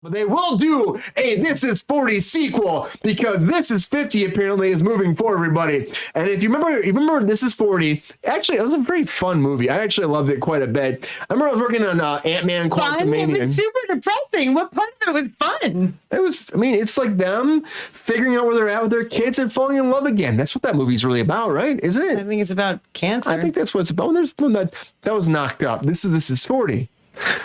But they will do a This Is 40 sequel because This Is 50 apparently is moving forward, everybody. And if you remember This Is 40, actually, it was a very fun movie. I actually loved it quite a bit. I remember I was working on Ant-Man Quantumania. It was super depressing. What part of it was fun? It was, I mean, it's like them figuring out where they're at with their kids and falling in love again. That's what that movie's really about, right? Isn't it? I think it's about cancer. I think that's what it's about. There's one that was knocked up. This is 40.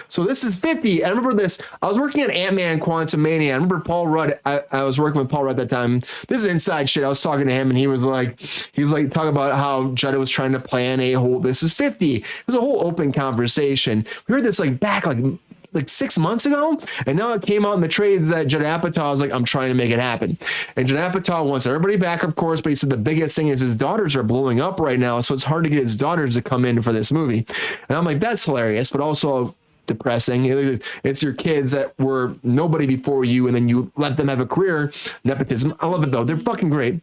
So This Is 50. I remember this. I was working on Ant-Man Quantumania. I remember Paul Rudd. I was working with Paul Rudd at that time. This is inside shit. I was talking to him and he was like talking about how Judd was trying to plan a whole This Is 50. It was a whole open conversation. We heard this back 6 months ago, and now it came out in the trades that Judd Apatow was like, I'm trying to make it happen. And Judd Apatow wants everybody back, of course, but he said the biggest thing is his daughters are blowing up right now, so it's hard to get his daughters to come in for this movie. And I'm like, that's hilarious, but also depressing. It's your kids that were nobody before you, and then you let them have a career. Nepotism. I love it though. They're fucking great.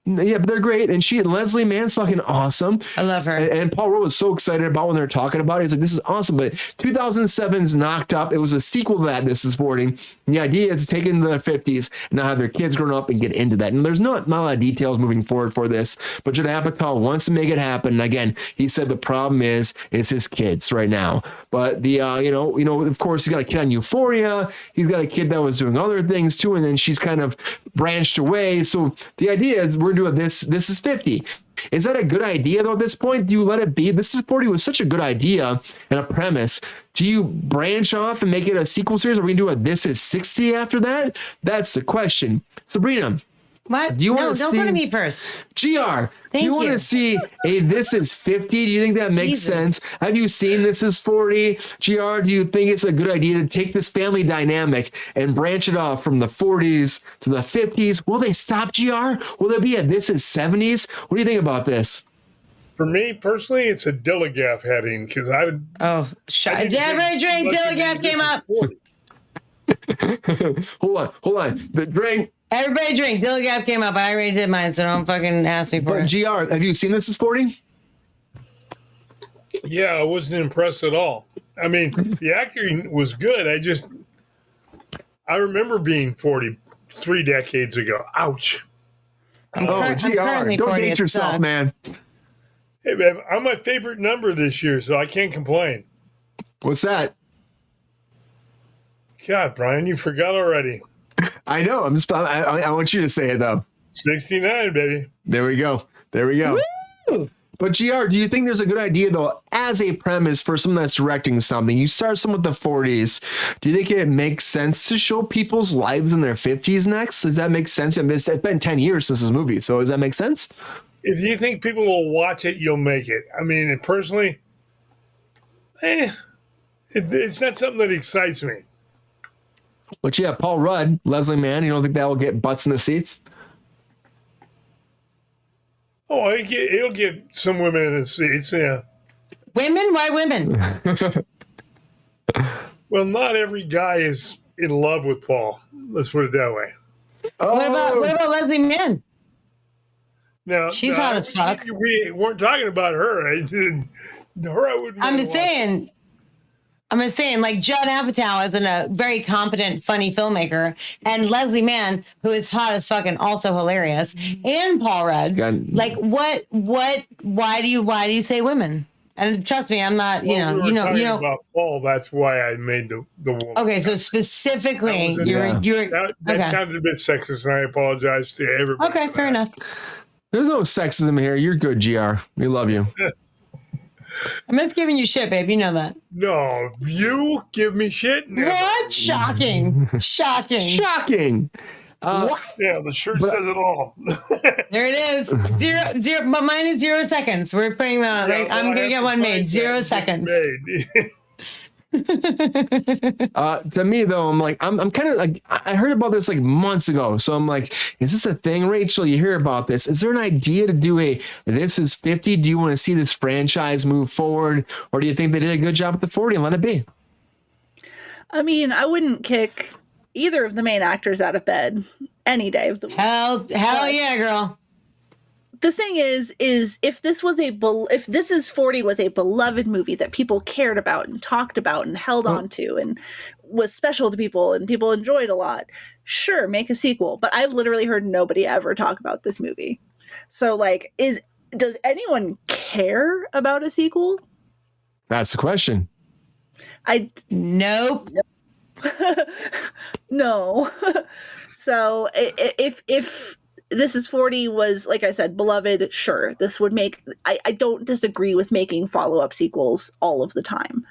Yeah, but they're great. And Leslie Mann's fucking awesome. I love her. And Paul Rudd was so excited about when they were talking about it. He's like, this is awesome. But 2007's knocked up. It was a sequel to that, This Is 40. And the idea is to take it into the 50s and now have their kids grown up and get into that. And there's not a lot of details moving forward for this. But Judd Apatow wants to make it happen. And again, he said the problem is his kids right now. But the, of course, he's got a kid on Euphoria. He's got a kid that was doing other things too. And then she's kind of branched away. So the idea is we're doing This Is 50. Is that a good idea though at this point? Do you let it be? This Is 40 was such a good idea and a premise. Do you branch off and make it a sequel series? Are we going to do a This Is 60 after that? That's the question. Sabrina. What? Do you want to don't see, go to me first. GR, do you want to see a This Is 50? Do you think that makes sense? Have you seen This Is 40? GR, do you think it's a good idea to take this family dynamic and branch it off from the 40s to the 50s? Will they stop, GR? Will there be a This Is 70s? What do you think about this? For me personally, it's a Dilligaff heading because I would. Oh, every drink Dilligaff came up. Hold on. The drink. Everybody drink. Dilligaff came up. I already did mine, so don't fucking ask me for it. GR, have you seen This Is 40? Yeah, I wasn't impressed at all. I mean, the acting was good. I remember being 40 3 decades ago. Ouch. GR, don't date yourself, man. Hey, man, I'm my favorite number this year, so I can't complain. What's that? God, Brian, you forgot already. I know. I want you to say it though. 69, baby. There we go. Woo! But GR, do you think there's a good idea though, as a premise for someone that's directing something? You start someone with the 40s. Do you think it makes sense to show people's lives in their 50s next? Does that make sense? I mean, it's been 10 years since this movie, so does that make sense? If you think people will watch it, you'll make it. I mean, personally, it's not something that excites me. But yeah, Paul Rudd, Leslie Mann, you don't think that will get butts in the seats? Oh, it'll get some women in the seats, yeah. Women? Why women? Well, not every guy is in love with Paul. Let's put it that way. Oh. What about Leslie Mann? Now, she's hot as fuck. We weren't talking about her. I wouldn't. I'm just saying, like Judd Apatow is a very competent, funny filmmaker, and Leslie Mann, who is hot as fuck and also hilarious, and Paul Rudd. Why do you say women? And trust me, I'm not. About Paul. That's why I made the woman. Okay, so specifically, that sounded a bit sexist, and I apologize to everybody. Okay, fair enough. There's no sexism here. You're good, GR. We love you. I'm just giving you shit, babe. You know that. No, you give me shit. Never. What? Shocking. What? Yeah, the shirt says it all. There it is. Zero. But mine is 0 seconds. We're putting that. Yeah, I'm gonna get one made. 0 seconds. To me though, I'm like, I'm kind of like, I heard about this like months ago. So I'm like, is this a thing, Rachel? You hear about this? Is there an idea to do This Is 50? Do you want to see this franchise move forward? Or do you think they did a good job at the 40 and let it be? I mean, I wouldn't kick either of the main actors out of bed any day of the week. Hell yeah, girl. The thing is if This Is 40 was a beloved movie that people cared about and talked about and held on to and was special to people and people enjoyed a lot, sure, make a sequel. But I've literally heard nobody ever talk about this movie. So like, does anyone care about a sequel? That's the question. Nope. No. So if This Is 40 was, like I said, beloved, sure, this would make, I don't disagree with making follow-up sequels all of the time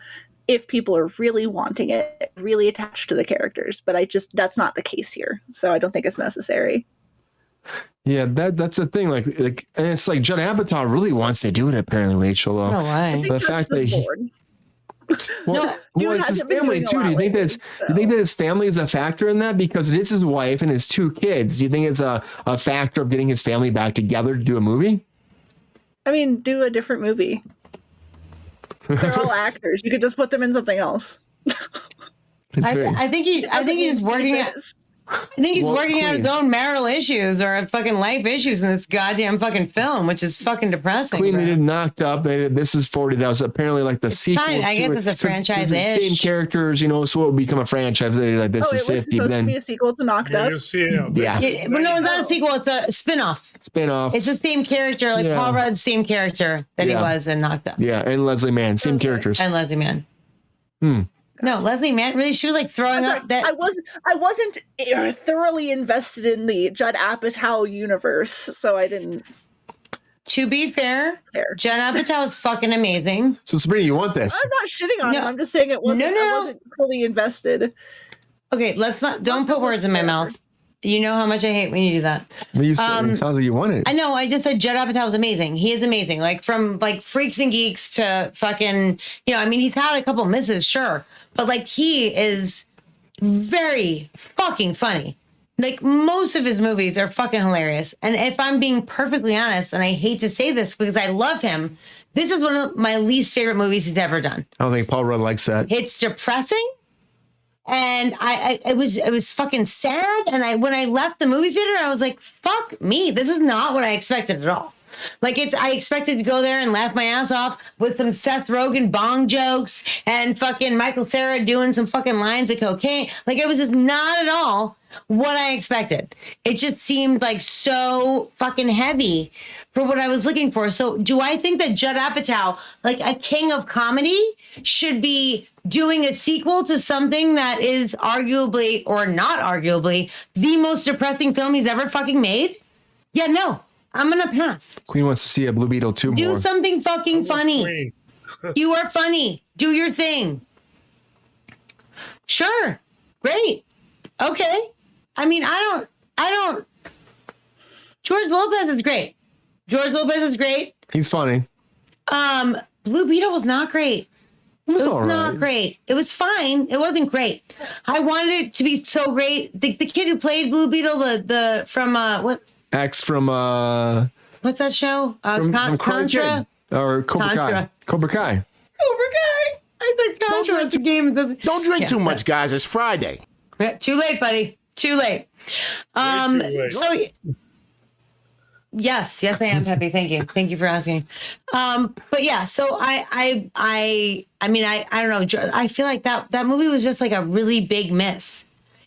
if people are really wanting it, really attached to the characters. But that's not the case here. So I don't think it's necessary. Yeah, that's the thing. Like, and it's like Judd Apatow really wants to do it. Apparently, Rachel. Though. No way. The fact that No, it's his family too. Do you think that his family is a factor in that? Because it is his wife and his 2 kids. Do you think it's a factor of getting his family back together to do a movie? I mean, do a different movie. They're all actors. You could just put them in something else. I think he's working at. I think he's working out his own marital issues or fucking life issues in this goddamn fucking film, which is fucking depressing. Queen, bro. they did Knocked Up. They did This Is 40. That was apparently like the sequel. Fine, I guess it's a franchise-ish. Same characers, so it would become a franchise. They did like This Is 50. It was supposed But then, to be a sequel to Knocked Up. yeah, But no, it's not a sequel. It's a spin-off. It's the same character, like Paul Rudd's same character that he was in Knocked Up. Yeah, and Leslie Mann, same characters. And Leslie Mann. No, Leslie Mann, really? She was like throwing up that. I wasn't thoroughly invested in the Judd Apatow universe, so I didn't. To be fair, Judd Apatow is fucking amazing. So Sabrina, you want this? I'm not shitting on him. I'm just saying it wasn't. I wasn't fully invested. Okay, don't put words in my mouth. You know how much I hate when you do that. Well, it sounds like you want it. I know. I just said Judd Apatow is amazing. He is amazing. Like from like Freaks and Geeks to fucking, I mean, he's had a couple misses, sure. But like he is very fucking funny. Like most of his movies are fucking hilarious. And if I'm being perfectly honest, and I hate to say this because I love him, this is one of my least favorite movies he's ever done. I don't think Paul Rudd likes that. It's depressing. And it was fucking sad. And when I left the movie theater, I was like, fuck me. This is not what I expected at all. Like I expected to go there and laugh my ass off with some Seth Rogen bong jokes and fucking Michael Cera doing some fucking lines of cocaine. Like it was just not at all what I expected. It just seemed like so fucking heavy for what I was looking for. So do I think that Judd Apatow, like a king of comedy, should be doing a sequel to something that is arguably or not arguably the most depressing film he's ever fucking made? Yeah, no. I'm going to pass. Queen wants to see a Blue Beetle 2 more. Do something fucking funny. You are funny. Do your thing. Sure. Great. Okay. I mean, I don't. George Lopez is great. He's funny. Blue Beetle was not great. It was not great. It was fine. It wasn't great. I wanted it to be so great. The kid who played Blue Beetle, the from what? X from what's that show? From Contra or Cobra Kai. Cobra Kai. I said Contra. It's a game. Don't drink too much, guys. It's Friday. Yeah, too late, buddy. Too late. So yes, I am, Peppy. Thank you for asking. But yeah, so I mean, I don't know. I feel like that movie was just like a really big miss.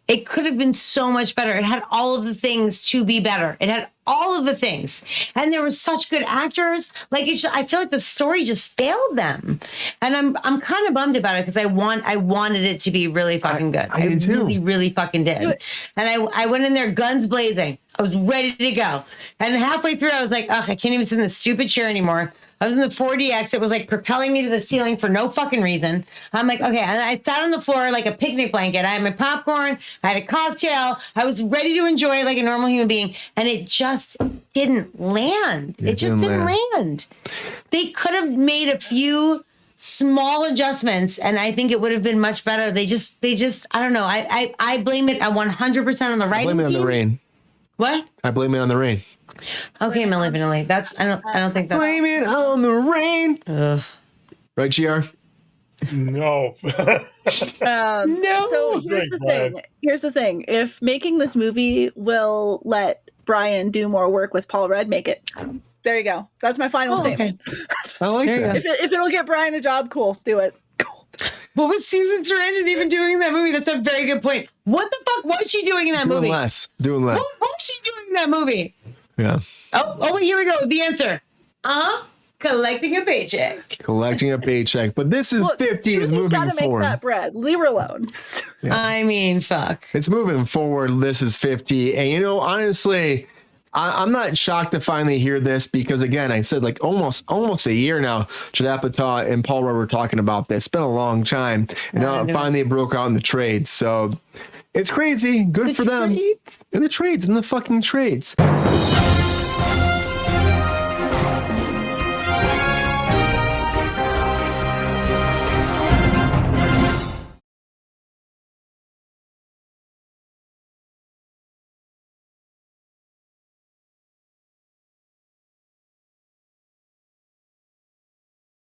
It could have been so much better. It had all of the things to be better. It had all of the things, and there were such good actors. Like I feel like the story just failed them, and I'm kind of bummed about it because I wanted it to be really fucking good. I did too. really fucking did. And I went in there guns blazing. I was ready to go, and halfway through I was like, ugh, I can't even sit in this stupid chair anymore. I was in the 4DX. It was like propelling me to the ceiling for no fucking reason. I'm like, okay. And I sat on the floor like a picnic blanket. I had my popcorn. I had a cocktail. I was ready to enjoy it like a normal human being. And it just didn't land. It just didn't land. They could have made a few small adjustments, and I think it would have been much better. They just, I don't know. I blame it 100% on the writing team. Blame it on the rain. What? I blame it on the rain. Okay, Milli Vanilli. I don't think that's. Blame it on the rain. Ugh. Right, GR? No. No. So here's the thing. If making this movie will let Brian do more work with Paul Rudd, make it. There you go. That's my final statement. Okay. I like There you that. go. If it'll get Brian a job, cool. Do it. Cool. What was Susan Sarandon even doing in that movie? That's a very good point. What the fuck was she doing in that movie? Doing less. What was she doing in that movie? Yeah. Oh, wait, here we go. The answer. Collecting a paycheck. Collecting a paycheck. But this is 50 is moving gotta forward. make that bread. Leave her alone. I mean, fuck. It's moving forward. This is 50. And, you know, honestly, I'm not shocked to finally hear this because, again, I said like almost a year now, Judd Apatow and Paul Rudd were talking about this. It's been a long time. And now it finally broke out in the trades. So it's crazy. Good for them. In the trades, in the fucking trades.